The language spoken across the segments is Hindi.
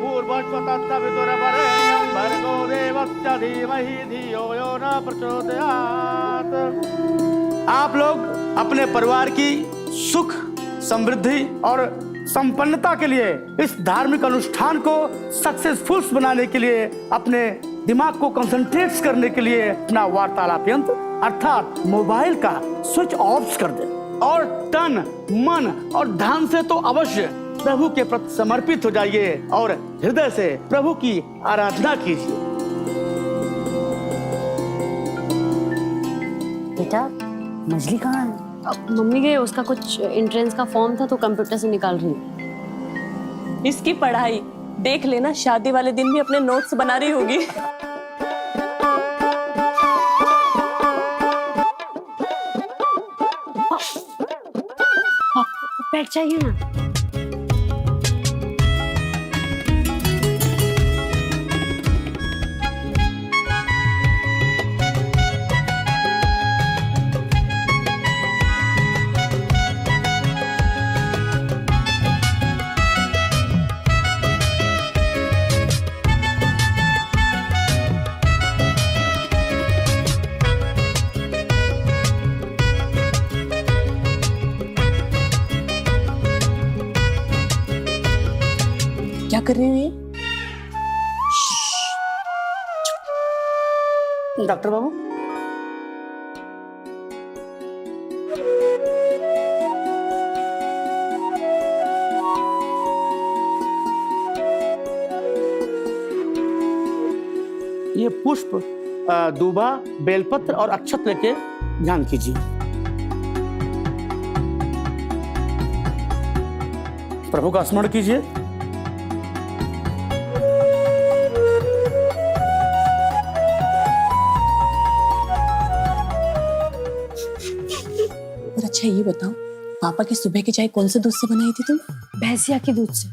भूर्भुवस्सुतस्तवितुर्वरेण्यं भर्गो देवस्य धीमहि धियो यो न प्रचोदयात्। आप लोग अपने परिवार की सुख, समृद्धि और संपन्नता के लिए इस धार्मिक अनुष्ठान को सक्सेसफुल बनाने के लिए अपने दिमाग को कंसंट्रेट करने के लिए अपना वार्तालाप यंत्र अर्थात मोबाइल का स्विच ऑफ कर दे और तन, मन और ध्यान से तो अवश्य प्रभु के प्रति समर्पित हो जाइए और हृदय से प्रभु की आराधना कीजिए। बेटा मछली कहाँ है? मम्मी गए, उसका कुछ एंट्रेंस का फॉर्म था तो कंप्यूटर से निकाल रही हूँ। इसकी पढ़ाई देख लेना, शादी वाले दिन भी अपने नोट्स बना रही होगी। बैठ जाइए ना। क्या कर रही हूँ ये? डॉक्टर बाबू, ये पुष्प, दूबा, बेलपत्र और अक्षत लेके ध्यान कीजिए। प्रभु का स्मरण कीजिए। अच्छा ये बताओ, पापा की सुबह की चाय कौन से दूध से बनाई थी तुम? भैंसिया के दूध से।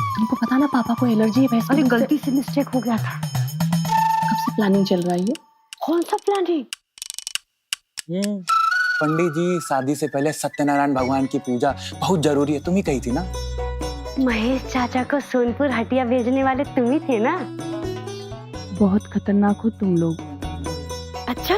तुमको पता ना पापा को एलर्जी है भैंस के अरे दूध से। गलती से मिस्टेक हो गया था। कब से प्लानिंग चल रहा है ये? कौन सा प्लानिंग? पंडित जी, शादी से पहले सत्यनारायण भगवान की पूजा बहुत जरूरी है, तुम ही कही थी ना। महेश चाचा को सोनपुर हटिया भेजने वाले तुम ही थे ना? बहुत खतरनाक हो तुम लोग। अच्छा,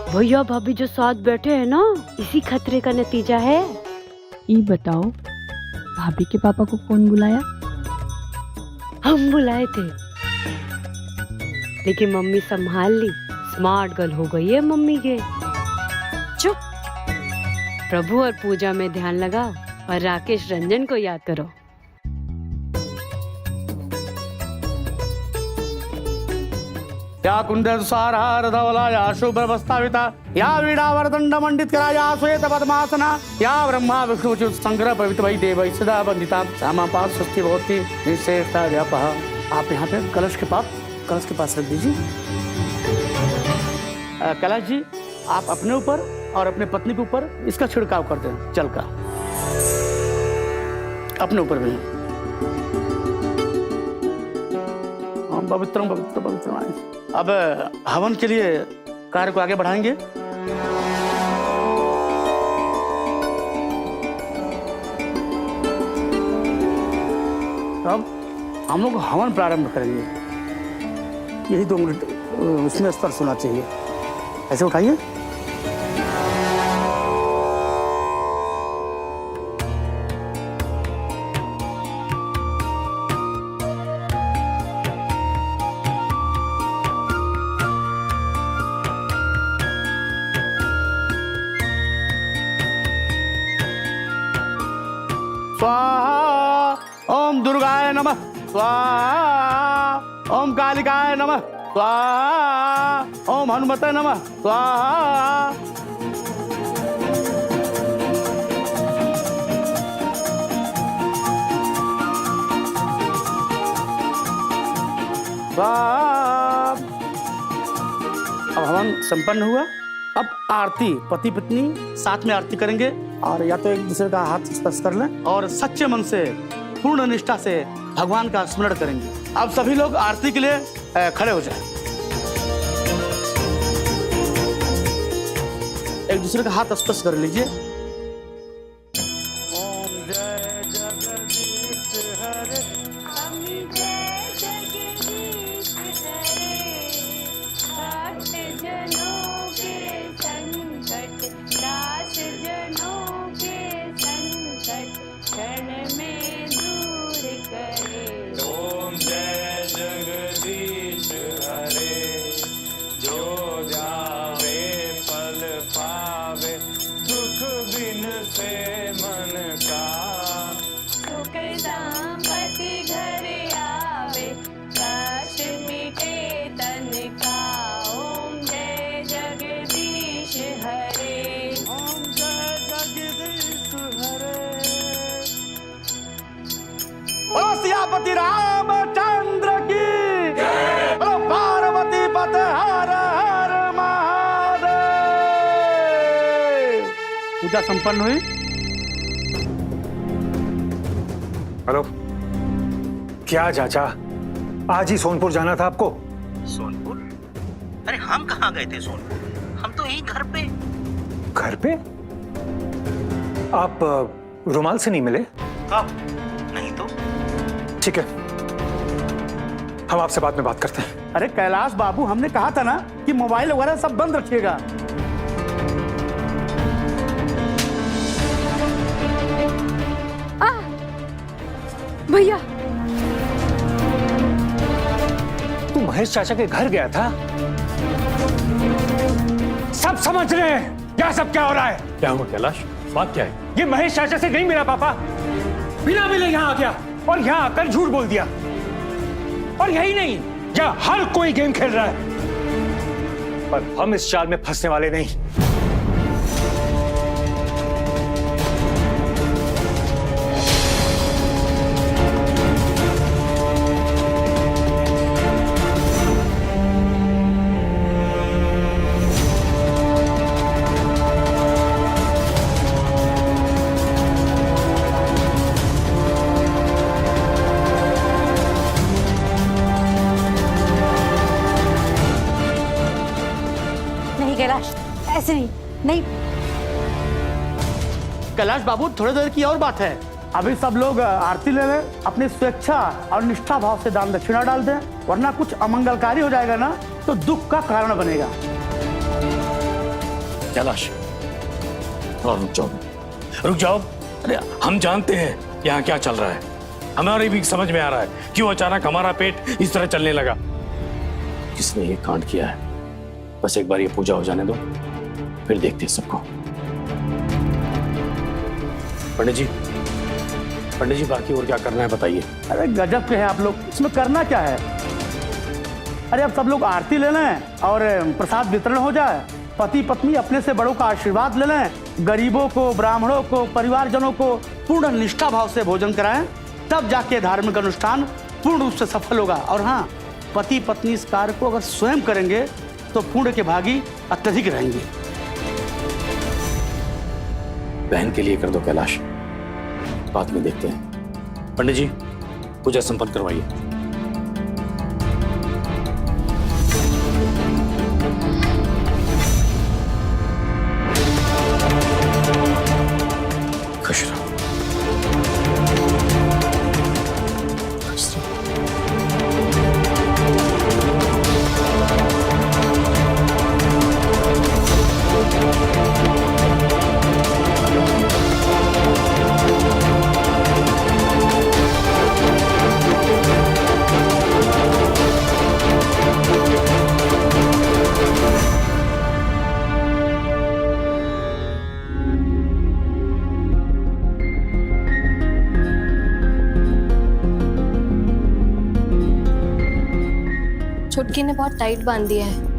भैया भाभी जो साथ बैठे हैं ना, इसी खतरे का नतीजा है। ये बताओ, भाभी के पापा को कौन बुलाया? हम बुलाए थे, लेकिन मम्मी संभाल ली। स्मार्ट गर्ल हो गई है मम्मी के। चुप। प्रभु और पूजा में ध्यान लगाओ और राकेश रंजन को याद करो। या कुंडसारा धवला शुभ प्रस्ताविता या वीणावर्दंड मंडित करा या श्वेत पद्मासना या ब्रह्मा विष्णु संग्रह पवित्र वही देव सदा वंदिता श्यामा पास स्वस्ति भवती निश्चेषता व्यापः। आप यहाँ पे कलश के पास रख दीजिए। कलश जी, आप अपने ऊपर और अपने पत्नी के ऊपर इसका छिड़काव कर दें, जल का। अपने ऊपर भी पवित्र पवित्र पवित्र। अब हवन के लिए कार्य को आगे बढ़ाएंगे। अब हम लोग हवन प्रारंभ करेंगे। यही 2 मिनट उसमें स्पर्श होना चाहिए। ऐसे उठाइए। स्वाहा। ओम दुर्गाय नमः स्वाहा। ओम कालिकाय नमः स्वाहा। ओम हनुमते नमः स्वाहा। स्वाहा। अब हवन संपन्न हुआ। अब आरती, पति पत्नी साथ में आरती करेंगे और या तो एक दूसरे का हाथ स्पर्श कर लें और सच्चे मन से, पूर्ण निष्ठा से भगवान का स्मरण करेंगे। अब सभी लोग आरती के लिए खड़े हो जाएं। एक दूसरे का हाथ स्पर्श कर लीजिए। ओम जय जगदीश हरे बोलो सियापति रामचंद्र की, बोलो पार्वती पते हर हर महादेव। पूजा संपन्न हुई। हेलो, क्या चाचा, आज ही सोनपुर जाना था आपको? सोनपुर? अरे हम कहाँ गए थे सोनपुर? हम तो यहीं घर पे। घर पे? आप रुमाल से नहीं मिले? कब? नहीं तो। ठीक है, हम आपसे बाद में बात करते हैं। अरे कैलाश बाबू, हमने कहा था ना कि मोबाइल वगैरह सब बंद रखिएगा। भैया, तू महेश चाचा के घर गया था? सब समझ रहे हैं क्या सब क्या हो रहा है? क्या हुआ कैलाश, बात क्या है? ये महेश चाचा से नहीं मिला पापा, बिना मिले यहाँ आ गया और यहाँ आकर झूठ बोल दिया। और यही नहीं, यहाँ हर कोई गेम खेल रहा है, पर हम इस चाल में फंसने वाले नहीं। नहीं कैलाश, ऐसे नहीं, नहीं। कैलाश बाबू, थोड़ी देर की और बात है। अभी सब लोग आरती ले लें, अपनी स्वेच्छा और निष्ठा भाव से दान दक्षिणा डाल दें, वरना कुछ अमंगलकारी हो जाएगा ना तो दुख का कारण बनेगा। कैलाश, और रुक जाओ। अरे हम जानते हैं यहाँ क्या चल रहा है, हमारे भी समझ में आ रहा है क्यों अचानक हमारा पेट इस तरह चलने लगा। किसने ये कांड किया है, बस एक बार ये पूजा हो जाने दो, फिर देखते हैं सबको। पंडित जी बाकी और क्या करना है बताइए। अरे गजब के हैं आप लोग, इसमें करना क्या है? अरे अब सब लोग आरती ले लें और प्रसाद वितरण हो जाए, पति पत्नी अपने से बड़ों का आशीर्वाद ले लें, गरीबों को, ब्राह्मणों को, परिवारजनों को पूर्ण निष्ठा भाव से भोजन कराएं, तब जाके धार्मिक अनुष्ठान पूर्ण रूप से सफल होगा। और हाँ, पति पत्नी इस कार्य को अगर स्वयं करेंगे तो पुण्य के भागी अत्यधिक रहेंगे। बहन के लिए कर दो कैलाश, बाद में देखते हैं। पंडित जी पूजा संपन्न करवाइए। खुश रहो। छुटकी ने बहुत टाइट बांध दिया है।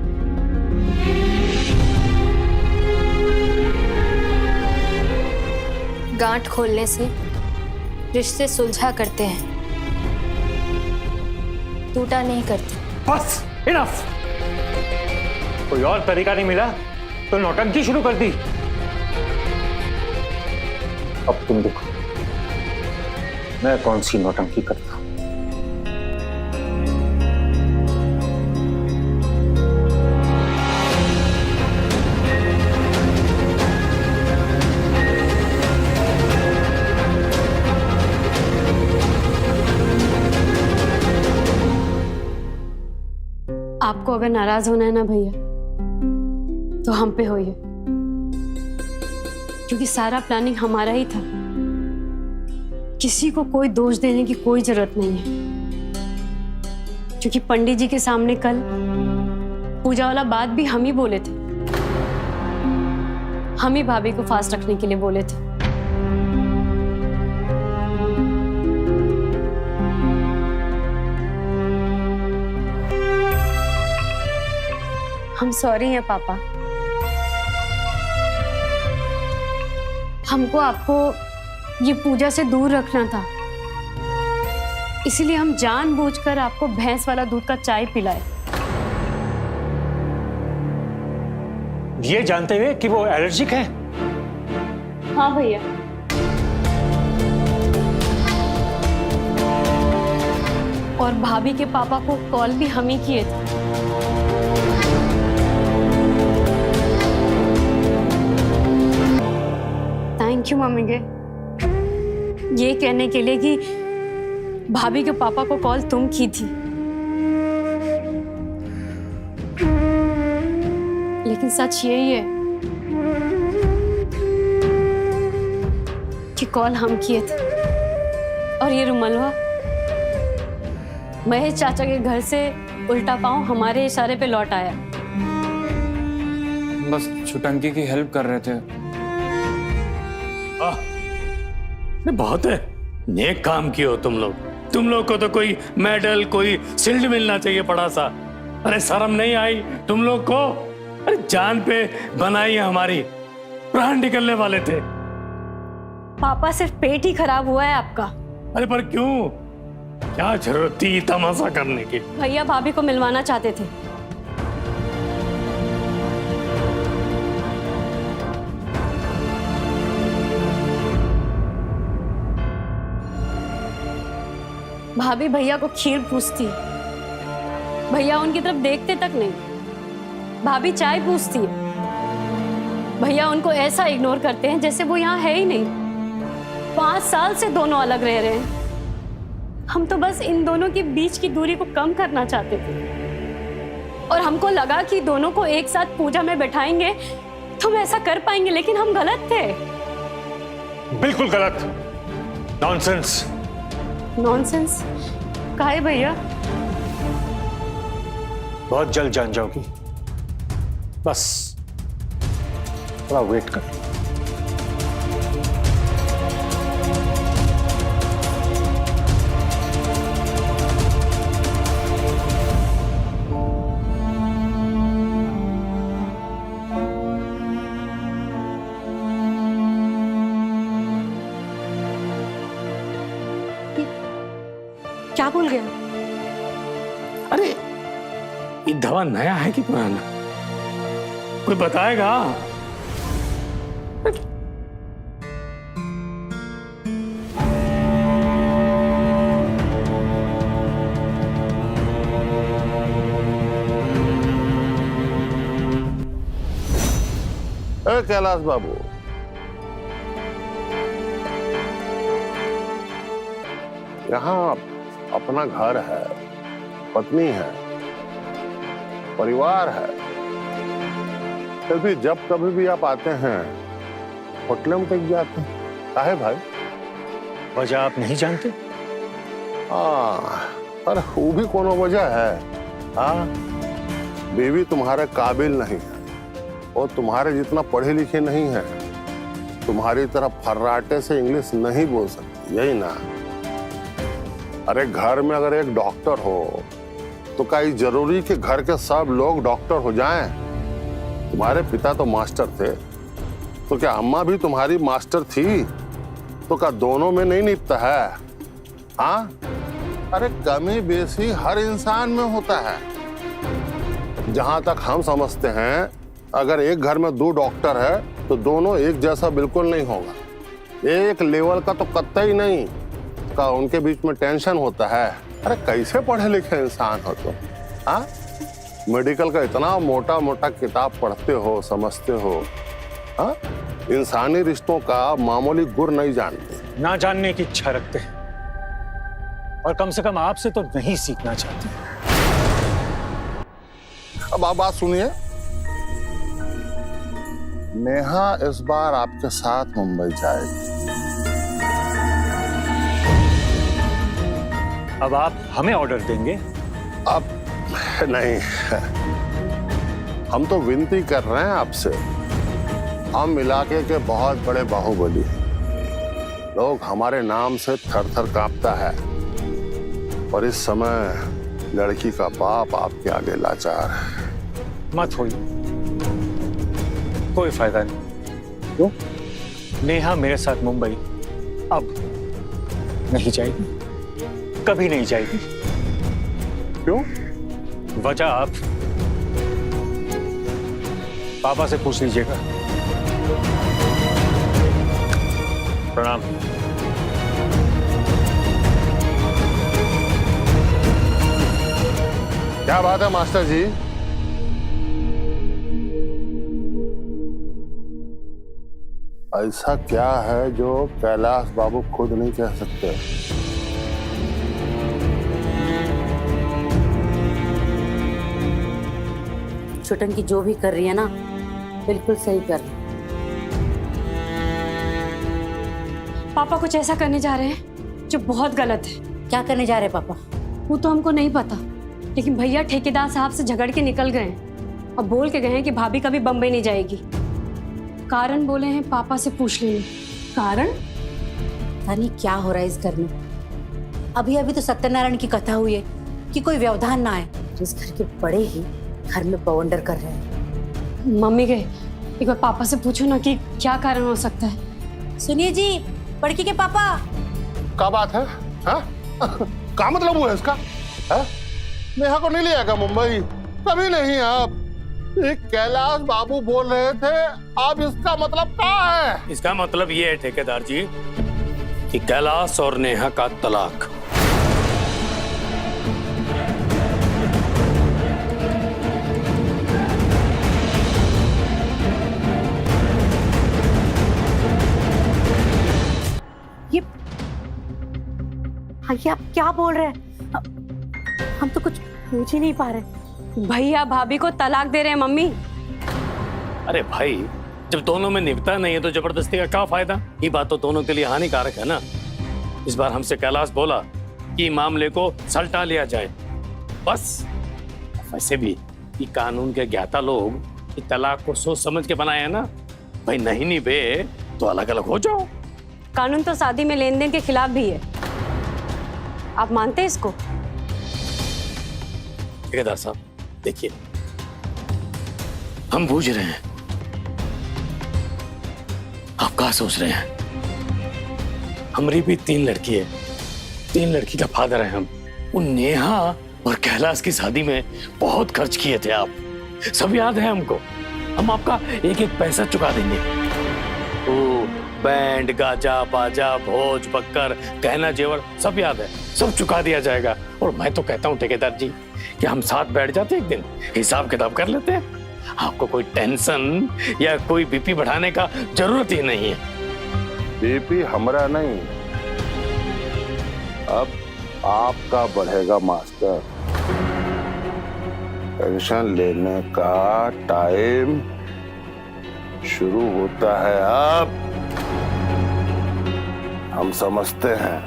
गांठ खोलने से रिश्ते सुलझा करते हैं, टूटा नहीं करते। बस इनफ। कोई और तरीका नहीं मिला तो नौटंकी शुरू कर दी। अब तुम देखो मैं कौन सी नौटंकी करता हूं। आपको अगर नाराज होना है ना भैया, तो हम पे होइए, क्योंकि सारा प्लानिंग हमारा ही था। किसी को कोई दोष देने की कोई जरूरत नहीं है, क्योंकि पंडित जी के सामने कल पूजा वाला बात भी हम ही बोले थे। हम ही भाभी को फास्ट रखने के लिए बोले थे। हम सॉरी हैं पापा, हमको आपको ये पूजा से दूर रखना था, इसीलिए हम जानबूझकर आपको भैंस वाला दूध का चाय पिलाए। ये जानते हुए कि वो एलर्जिक है। हाँ भैया। और भाभी के पापा को कॉल भी हम ही किए थे। थैंक यू मम्मी के, ये कहने के लिए कि भाभी के पापा को कॉल तुम की थी, लेकिन सच यही है कि कॉल हम किए थे। और ये रुमलवा महेश चाचा के घर से उल्टा पांव हमारे इशारे पे लौट आया। बस छुटंकी की हेल्प कर रहे थे। बहुत है, नेक काम किए हो तुम लोग। तुम लोग को तो कोई मेडल, कोई शील्ड मिलना चाहिए बड़ा सा। अरे शर्म नहीं आई तुम लोग को? अरे जान पे बनाई हमारी, प्राण निकलने वाले थे। पापा सिर्फ पेट ही खराब हुआ है आपका। अरे पर क्यों, क्या जरूरत थी तमाशा करने की? भैया भाभी को मिलवाना चाहते थे। भाभी भैया को खीर पूछती, भैया उनकी तरफ देखते तक नहीं। भाभी चाय पूछती है, भैया उनको ऐसा इग्नोर करते हैं जैसे वो यहाँ है ही नहीं। 5 साल से दोनों अलग रह रहे हैं। हम तो बस इन दोनों के बीच की दूरी को कम करना चाहते थे, और हमको लगा कि दोनों को एक साथ पूजा में बैठाएंगे तो हम ऐसा कर पाएंगे, लेकिन हम गलत थे। बिल्कुल गलत। नॉनसेंस। नॉनसेंस काहे भैया? बहुत जल्द जान जाओगी, बस थोड़ा वेट कर। क्या भूल गया? अरे ये दवा नया है कि पुराना, कोई बताएगा? कैलाश बाबू, यहाँ अपना घर है, पत्नी है, परिवार है, फिर भी जब कभी भी आप आते हैं होटल में टिक जाते हैं। काहे भाई? वजह आप नहीं जानते? पर वो भी कोनो वजह है। हाँ, बीवी तुम्हारे काबिल नहीं है, और तुम्हारे जितना पढ़े लिखे नहीं है, तुम्हारी तरह फर्राटे से इंग्लिश नहीं बोल सकती, यही ना? अरे घर में अगर एक डॉक्टर हो तो क्या ये जरूरी कि घर के सब लोग डॉक्टर हो जाएं? तुम्हारे पिता तो मास्टर थे, तो क्या अम्मा भी तुम्हारी मास्टर थी? तो क्या दोनों में नहीं निपटा है? हाँ, अरे कमी बेसी हर इंसान में होता है। जहां तक हम समझते हैं, अगर एक घर में 2 डॉक्टर है तो दोनों एक जैसा बिल्कुल नहीं होगा, एक लेवल का तो कतई नहीं। का उनके बीच में टेंशन होता है। अरे कैसे पढ़े लिखे इंसान हो तुम? हाँ, मेडिकल का इतना मोटा मोटा किताब पढ़ते हो, समझते हो, हाँ, इंसानी रिश्तों का मामूली गुर नहीं जानते। ना जानने की इच्छा रखते हैं, और कम से कम आपसे तो नहीं सीखना चाहते। अब आप बात सुनिए, नेहा इस बार आपके साथ मुंबई जाएगी। अब आप हमें ऑर्डर देंगे? अब नहीं, हम तो विनती कर रहे हैं आपसे। हम इलाके के बहुत बड़े बाहुबली हैं, लोग हमारे नाम से थर थर कांपता है, और इस समय लड़की का बाप आपके आगे लाचार है। मत होइए, कोई फायदा नहीं। क्यों? नेहा मेरे साथ मुंबई अब नहीं जाएगी। कभी नहीं जाएगी। क्यों? वजह आप पापा से पूछ लीजिएगा। प्रणाम। क्या बात है मास्टर जी? ऐसा क्या है जो कैलाश बाबू खुद नहीं कह सकते? छुटन की जो भी कर रही है ना, बिल्कुल सही कर रही है। पापा कुछ ऐसा करने जा रहे हैं जो बहुत गलत है। क्या करने जा रहे हैं पापा? वो तो हमको नहीं पता, लेकिन भैया ठेकेदार साहब से झगड़ के निकल गए हैं और बोल के गए हैं कि भाभी कभी बम्बई नहीं जाएगी। कारण बोले हैं पापा से पूछ लेंगे। कारण? पता नहीं क्या हो रहा है इस घर में। अभी अभी तो सत्यनारायण की कथा हुई है कि कोई व्यवधान ना आए। इस घर के बड़े ही घर में बवंडर कर रहे हैं। मम्मी गए, एक बार पापा से पूछो ना कि क्या कारण हो सकता है। सुनिए जी, बड़की के पापा। क्या बात है? हाँ? क्या मतलब हुआ इसका? हाँ? नेहा को नहीं ले आएगा मुंबई? कभी नहीं। आप एक कैलाश बाबू बोल रहे थे, अब इसका मतलब क्या है? इसका मतलब ये है ठेकेदार जी कि कैलाश और नेहा का तलाक। ये भैया आप क्या बोल रहे हैं? हम तो कुछ पूछ ही नहीं पा रहे। भैया भाभी को तलाक दे रहे हैं मम्मी। अरे भाई, जब दोनों में निपटा नहीं है तो जबरदस्ती का क्या फायदा? ये बात तो दोनों के लिए हानिकारक है ना। इस बार हमसे कैलाश बोला कि मामले को सलटा लिया जाए, बस। वैसे भी ये कानून के ज्ञाता लोग ये तलाक को सोच समझ के बनाए हैं ना। भाई नहीं निभे तो अलग अलग हो जाओ। कानून तो शादी में लेन देन के खिलाफ भी है। आप मानते हैं इसको? ठेकेदार साहब देखिए, हम बूझ रहे हैं आप क्या सोच रहे हैं। हमारी भी 3 लड़की है, 3 लड़की का फादर है हम। उन नेहा और कैलाश की शादी में बहुत खर्च किए थे आप, सब याद है हमको। हम आपका एक एक पैसा चुका देंगे। ओ, बैंड गाजा बाजा भोज बक्कर गहना जेवर सब याद है, सब चुका दिया जाएगा। और मैं तो कहता हूँ ठेकेदार जी कि हम साथ बैठ जाते एक दिन, हिसाब किताब कर लेते हैं। आपको कोई टेंशन या कोई बीपी बढ़ाने का जरूरत ही नहीं है। बीपी हमरा नहीं, अब आपका बढ़ेगा मास्टर। टेंशन लेने का टाइम शुरू होता है अब। हम समझते हैं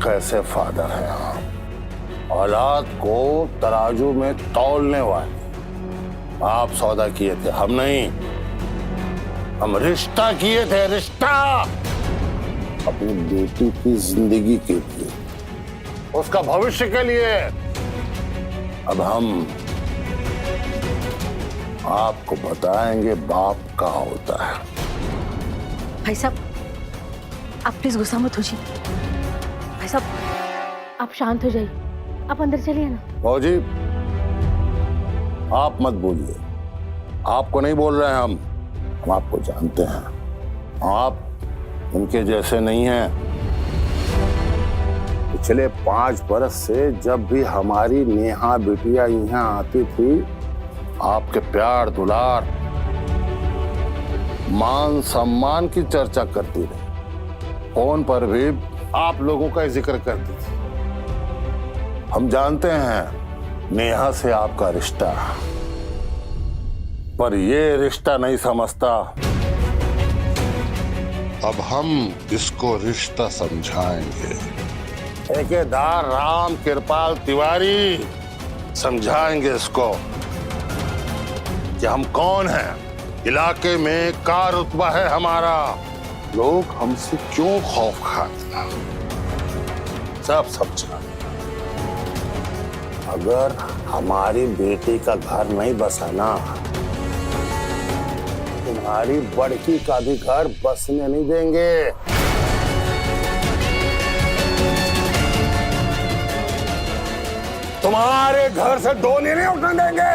कैसे फादर हैं आप। औलाद को तराजू में तौलने वाले आप सौदा किए थे, हम नहीं। हम रिश्ता किए थे, रिश्ता अपनी बेटी की जिंदगी के लिए, उसका भविष्य के लिए। अब हम आपको बताएंगे बाप का होता है। भाई साहब, आप प्लीज गुस्सा मत होइए। भाई साहब, आप शांत हो जाइए, आप अंदर चलिए ना। फौजी, आप मत बोलिए। आपको नहीं बोल रहे हैं हम आपको जानते हैं। आप उनके जैसे नहीं हैं। पिछले 5 बरस से जब भी हमारी नेहा बिटिया यहाँ आती थी, आपके प्यार दुलार मान सम्मान की चर्चा करती रही। फोन पर भी आप लोगों का जिक्र करती थी। हम जानते हैं नेहा से आपका रिश्ता, पर ये रिश्ता नहीं समझता। अब हम इसको रिश्ता समझाएंगे। ठेकेदार राम कृपाल तिवारी समझाएंगे इसको कि हम कौन हैं, इलाके में क्या रुतबा है हमारा, लोग हमसे क्यों खौफ खाते हैं, सब समझा। अगर हमारी बेटी का घर नहीं बसाना, तुम्हारी बड़की का भी घर बसने नहीं देंगे। तुम्हारे घर से दो नहीं उठने देंगे।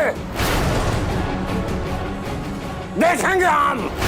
देखेंगे हम।